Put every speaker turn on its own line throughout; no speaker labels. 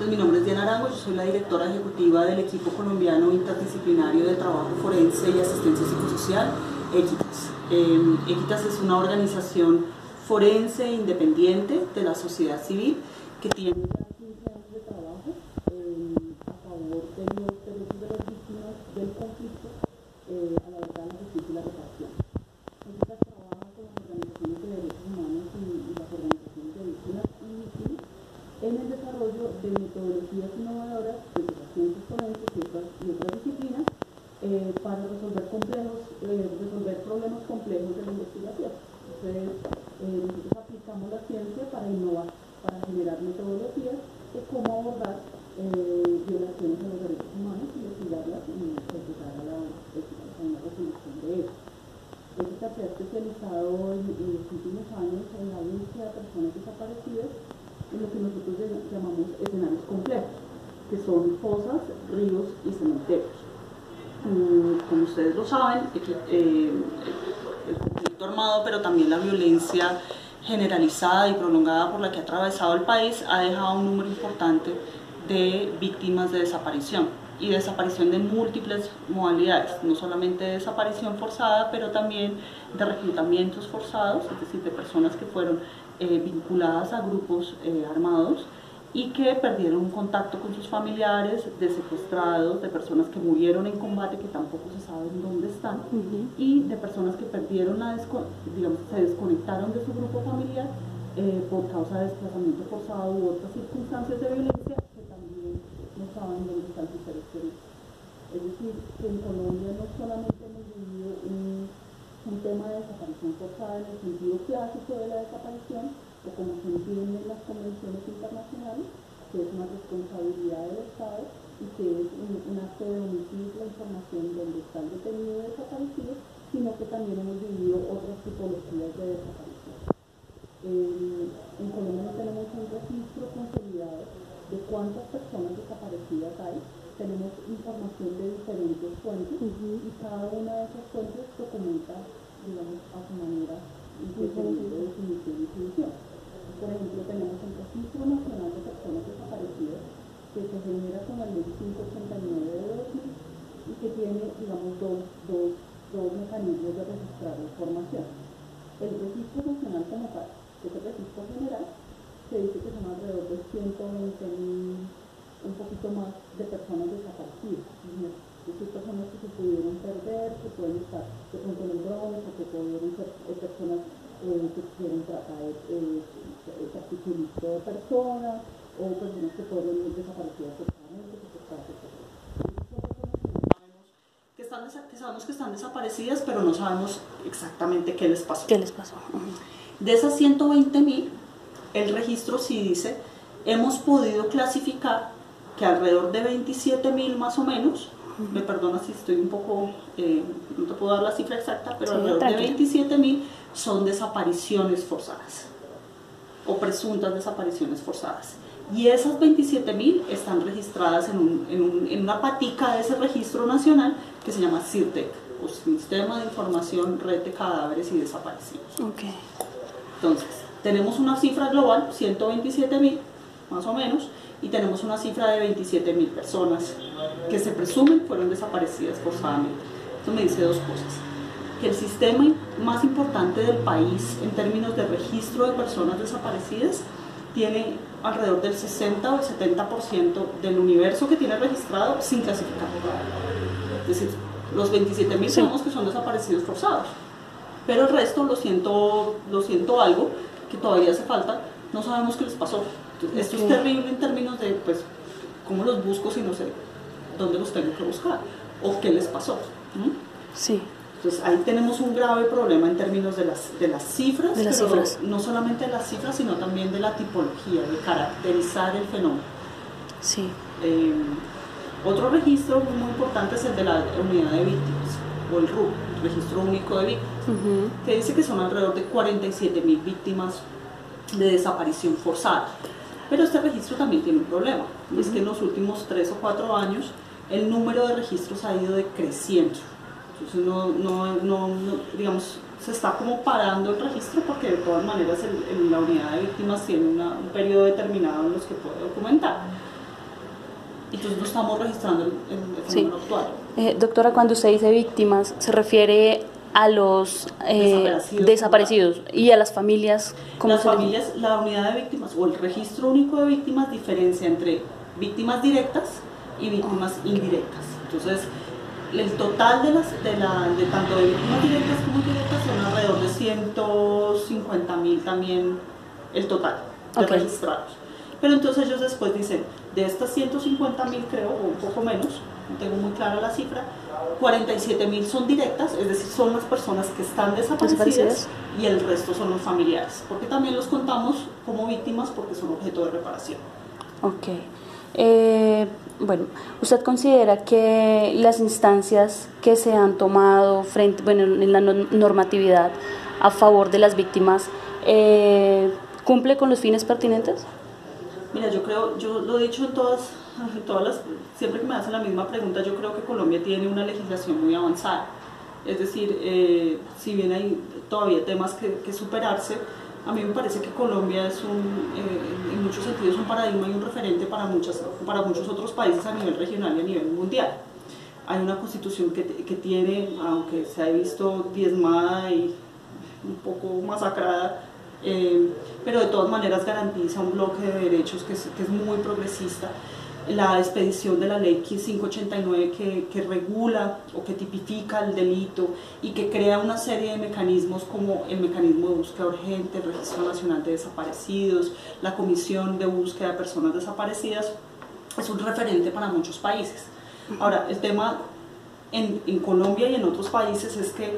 Pues mi nombre es Diana Arango, yo soy la directora ejecutiva del equipo colombiano interdisciplinario de trabajo forense y asistencia psicosocial, Equitas. Equitas es una organización forense independiente de la sociedad civil que tiene ya 15 años de trabajo a favor de los derechos de las víctimas del conflicto, a la verdad, la justicia y la reparación. Equitas trabaja con las organizaciones de derechos humanos y las organizaciones de víctimas y víctimas en el desarrollo de metodologías innovadoras desde las ciencias forenses y otras disciplinas para resolver problemas complejos de la investigación. Entonces, nosotros aplicamos la ciencia para innovar, para generar metodologías de cómo abordar violaciones a los derechos humanos, investigarlas y ayudar a una resolución de ellas. Ética se ha especializado en los últimos años en la búsqueda de personas desaparecidas en lo que nosotros llamamos escenarios complejos, que son fosas, ríos y cementerios. Como ustedes lo saben, el conflicto armado, pero también la violencia generalizada y prolongada por la que ha atravesado el país, ha dejado un número importante de víctimas de desaparición, y desaparición de múltiples modalidades, no solamente de desaparición forzada, pero también de reclutamientos forzados, es decir, de personas que fueron vinculadas a grupos armados y que perdieron un contacto con sus familiares, de secuestrados, de personas que murieron en combate que tampoco se sabe dónde están, y de personas que perdieron se desconectaron de su grupo familiar por causa de desplazamiento forzado u otras circunstancias de violencia que también no saben dónde están sus seres queridos. Es decir, que en Colombia no solamente hemos vivido un tema de desaparición forzada en el sentido clásico de la desaparición, o como se entiende en las convenciones internacionales, que es una responsabilidad del Estado y que es un acto de omitir la información donde está el detenido desaparecido, sino que también hemos vivido otras tipologías de desaparición. En Colombia no tenemos un registro consolidado de cuántas personas desaparecidas hay. Tenemos información de diferentes fuentes y cada una de esas fuentes documenta, digamos, a su manera de definición y solución. Por ejemplo, tenemos el Registro Nacional de Personas Desaparecidas, que se genera con la Ley 589 de 2000 y que tiene, digamos, dos mecanismos de registrar información. El Registro Nacional como tal, que es el registro general, se dice que son alrededor de 120.000, un poquito más, de personas desaparecidas. Es decir, personas que se pudieron perder, que pueden estar de pronto en el drones, o que pudieron ser personas que quieren tratar de particulisto de personas, o personas que fueron desaparecidas forzadamente, que sabemos que están desaparecidas, pero no sabemos exactamente qué les pasó. De esas 120.000, el registro sí dice, hemos podido clasificar que alrededor de 27.000 más o menos, me perdonas si estoy un poco, no te puedo dar la cifra exacta, pero sí, alrededor de 27.000 son desapariciones forzadas o presuntas desapariciones forzadas. Y esas 27.000 están registradas en una patica de ese registro nacional que se llama SIRTEC, o Sistema de Información Red de Cadáveres y Desaparecidos.
Okay.
Entonces, tenemos una cifra global, 127.000 más o menos, y tenemos una cifra de 27.000 personas que se presumen fueron desaparecidas forzadamente. Esto me dice dos cosas: que el sistema más importante del país en términos de registro de personas desaparecidas tiene alrededor del 60 o el 70% del universo que tiene registrado sin clasificar. Es decir, los 27.000 sabemos que son desaparecidos forzados, pero el resto, lo siento algo, que todavía hace falta, no sabemos qué les pasó. Entonces, esto es terrible en términos de, pues, cómo los busco si no sé dónde los tengo que buscar, o qué les pasó.
Sí.
Entonces ahí tenemos un grave problema en términos de las cifras, pero no solamente de las cifras, sino también de la tipología, de caracterizar el fenómeno.
Sí.
Otro registro muy importante es el de la unidad de víctimas, o el RUV, el Registro Único de Víctimas, que dice que son alrededor de 47.000 víctimas de desaparición forzada. Pero este registro también tiene un problema, y es que en los últimos 3 o 4 años el número de registros ha ido decreciendo. Entonces digamos, se está como parando el registro, porque de todas maneras la unidad de víctimas tiene un periodo determinado en los que puede documentar. y entonces no estamos registrando el fenómeno actual.
Doctora, cuando usted dice víctimas, ¿se refiere a los desaparecidos y a las familias?
Las familias, la unidad de víctimas o el registro único de víctimas diferencia entre víctimas directas y víctimas indirectas. Entonces, el total de tanto de víctimas directas como indirectas son alrededor de 150.000 también el total de registrados. Pero entonces ellos después dicen, de estas 150.000 creo, o un poco menos, no tengo muy clara la cifra, 47.000 son directas, es decir, son las personas que están desaparecidas y el resto son los familiares, porque también los contamos como víctimas porque son objeto de reparación.
Ok. Bueno, ¿usted considera que las instancias que se han tomado en la normativa a favor de las víctimas cumple con los fines pertinentes?
Mira, yo lo he dicho en todas siempre que me hacen la misma pregunta, yo creo que Colombia tiene una legislación muy avanzada. Es decir, si bien hay todavía temas que superarse, a mí me parece que Colombia es en muchos sentidos un paradigma y un referente para muchos otros países a nivel regional y a nivel mundial. Hay una constitución que tiene, aunque se ha visto diezmada y un poco masacrada, pero de todas maneras garantiza un bloque de derechos que es muy progresista. La expedición de la ley 589 que regula o que tipifica el delito y que crea una serie de mecanismos como el mecanismo de búsqueda urgente, el Registro Nacional de Desaparecidos, la Comisión de Búsqueda de Personas Desaparecidas, es un referente para muchos países. Ahora, el tema en Colombia y en otros países es que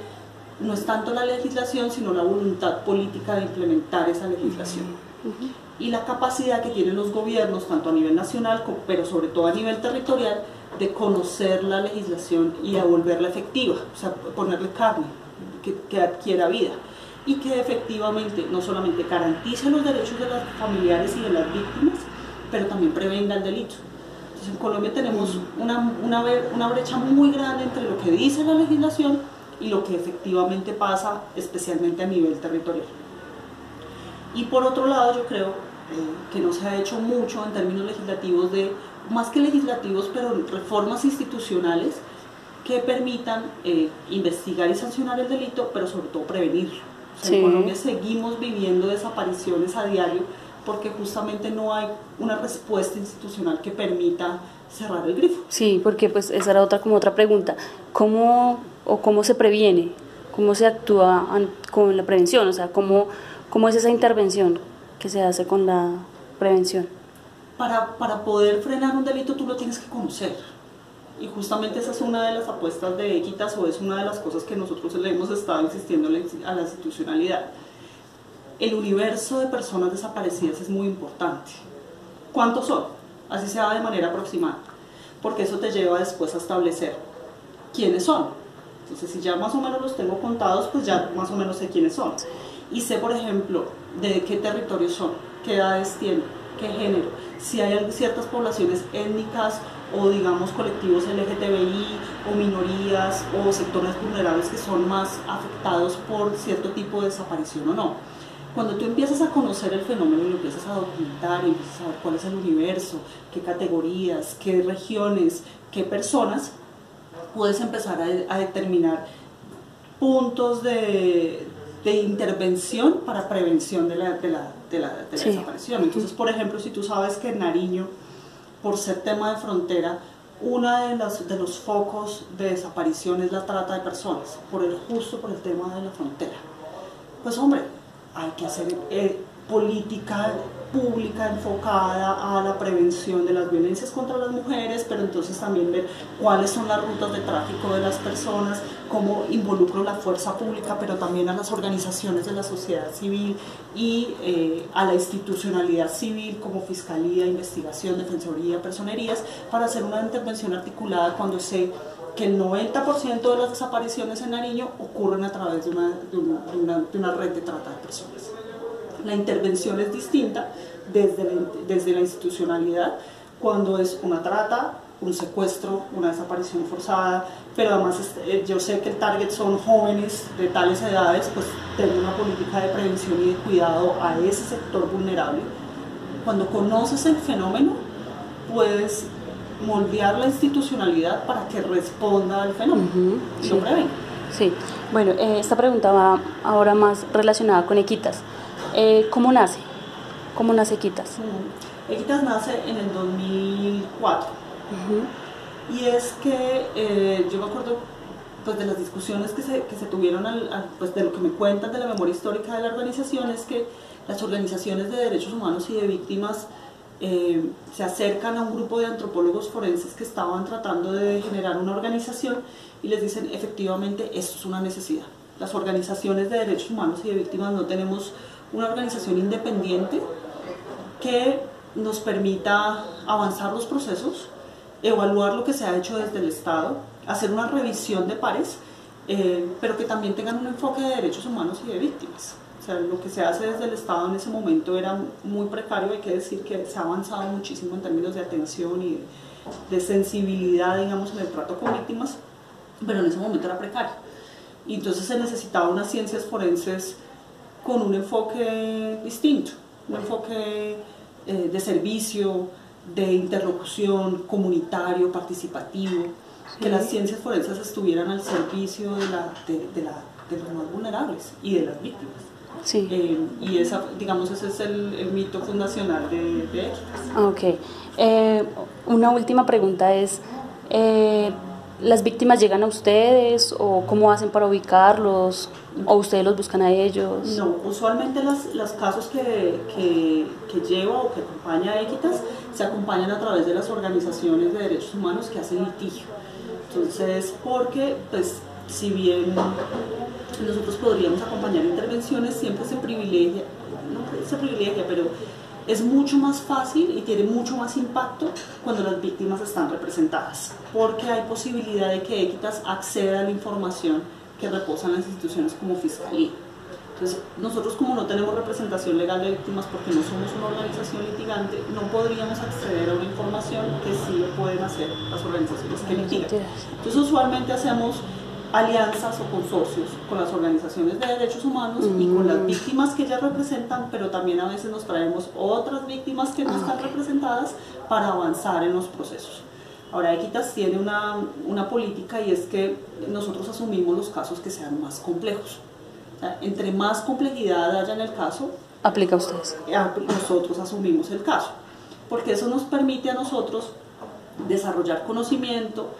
no es tanto la legislación, sino la voluntad política de implementar esa legislación. Y la capacidad que tienen los gobiernos, tanto a nivel nacional, pero sobre todo a nivel territorial, de conocer la legislación y de volverla efectiva, o sea, ponerle carne, que adquiera vida, y que efectivamente no solamente garantice los derechos de los familiares y de las víctimas, pero también prevenga el delito. Entonces, en Colombia tenemos una brecha muy grande entre lo que dice la legislación y lo que efectivamente pasa, especialmente a nivel territorial. Y por otro lado, yo creo que no se ha hecho mucho en términos legislativos, más que legislativos, pero reformas institucionales que permitan investigar y sancionar el delito, pero sobre todo prevenirlo. O sea, en Colombia seguimos viviendo desapariciones a diario porque justamente no hay una respuesta institucional que permita cerrar el grifo.
Sí, porque pues esa era otra pregunta. ¿Cómo se previene? ¿Cómo se actúa con la prevención? O sea, ¿cómo es esa intervención que se hace con la prevención?
Para poder frenar un delito tú lo tienes que conocer. Y justamente esa es una de las apuestas de Équitas, o es una de las cosas que nosotros le hemos estado insistiendo a la institucionalidad. El universo de personas desaparecidas es muy importante. ¿Cuántos son? Así sea de manera aproximada. Porque eso te lleva después a establecer quiénes son. Entonces, si ya más o menos los tengo contados, pues ya más o menos sé quiénes son. Y sé, por ejemplo, de qué territorios son, qué edades tienen, qué género, si hay ciertas poblaciones étnicas o digamos colectivos LGTBI o minorías o sectores vulnerables que son más afectados por cierto tipo de desaparición o no. Cuando tú empiezas a conocer el fenómeno y lo empiezas a documentar y empiezas a ver cuál es el universo, qué categorías, qué regiones, qué personas, puedes empezar a determinar puntos de intervención para prevención de la desaparición. Entonces, por ejemplo, si tú sabes que en Nariño, por ser tema de frontera, uno de los focos de desaparición es la trata de personas, justo por el tema de la frontera, pues hombre, hay que hacer política pública enfocada a la prevención de las violencias contra las mujeres, pero entonces también ver cuáles son las rutas de tráfico de las personas, cómo involucro la fuerza pública, pero también a las organizaciones de la sociedad civil y a la institucionalidad civil como Fiscalía, Investigación, Defensoría, Personerías, para hacer una intervención articulada cuando sé que el 90% de las desapariciones en Nariño ocurren a través de una red de trata de personas. La intervención es distinta desde la institucionalidad cuando es una trata, un secuestro, una desaparición forzada, pero además yo sé que el target son jóvenes de tales edades, pues tengo una política de prevención y de cuidado a ese sector vulnerable. Cuando conoces el fenómeno, puedes moldear la institucionalidad para que responda al fenómeno y lo prevenga.
Sí, bueno, esta pregunta va ahora más relacionada con Equitas. ¿Cómo nace? ¿Cómo nace Equitas?
Equitas nace en el 2004 y es que yo me acuerdo pues, de las discusiones que se tuvieron, pues, de lo que me cuentan de la memoria histórica de la organización, es que las organizaciones de derechos humanos y de víctimas se acercan a un grupo de antropólogos forenses que estaban tratando de generar una organización y les dicen, efectivamente, esto es una necesidad. Las organizaciones de derechos humanos y de víctimas no tenemos una organización independiente que nos permita avanzar los procesos, evaluar lo que se ha hecho desde el Estado, hacer una revisión de pares, pero que también tengan un enfoque de derechos humanos y de víctimas. O sea, lo que se hace desde el Estado en ese momento era muy precario. Hay que decir que se ha avanzado muchísimo en términos de atención y de sensibilidad, digamos, en el trato con víctimas, pero en ese momento era precario. Y entonces se necesitaba unas ciencias forenses con un enfoque distinto, un enfoque de servicio, de interlocución, comunitario, participativo, que las ciencias forenses estuvieran al servicio de los más vulnerables y de las víctimas.
Sí.
Y esa, digamos, ese es el mito fundacional de Equitas.
Ok. Una última pregunta es, ¿las víctimas llegan a ustedes o cómo hacen para ubicarlos o ustedes los buscan a ellos?
No, usualmente los casos que lleva o que acompaña a Equitas se acompañan a través de las organizaciones de derechos humanos que hacen litigio. Entonces, porque pues si bien nosotros podríamos acompañar intervenciones, siempre se privilegia, no se privilegia, pero es mucho más fácil y tiene mucho más impacto cuando las víctimas están representadas, porque hay posibilidad de que Equitas acceda a la información que reposan las instituciones como Fiscalía. Entonces, nosotros como no tenemos representación legal de víctimas porque no somos una organización litigante, no podríamos acceder a una información que sí lo pueden hacer las organizaciones que litigan. Entonces, usualmente hacemos alianzas o consorcios con las organizaciones de derechos humanos y con las víctimas que ya representan, pero también a veces nos traemos otras víctimas que no están representadas para avanzar en los procesos. Ahora, Equitas tiene una política y es que nosotros asumimos los casos que sean más complejos. O sea, entre más complejidad haya en el caso,
¿aplica a ustedes?
Nosotros asumimos el caso, porque eso nos permite a nosotros desarrollar conocimiento,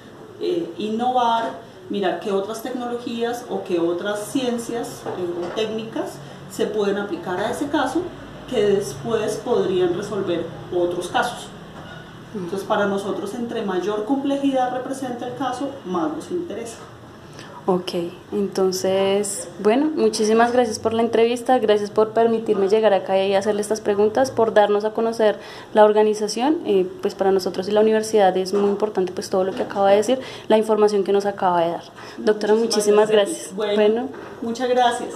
innovar, mirar qué otras tecnologías o qué otras ciencias o técnicas se pueden aplicar a ese caso que después podrían resolver otros casos. Entonces, para nosotros, entre mayor complejidad representa el caso, más nos interesa.
Ok, entonces, bueno, muchísimas gracias por la entrevista, gracias por permitirme llegar acá y hacerle estas preguntas, por darnos a conocer la organización. Pues para nosotros y la universidad es muy importante pues todo lo que acaba de decir, la información que nos acaba de dar. Doctora, muchísimas gracias.
Bueno, muchas gracias.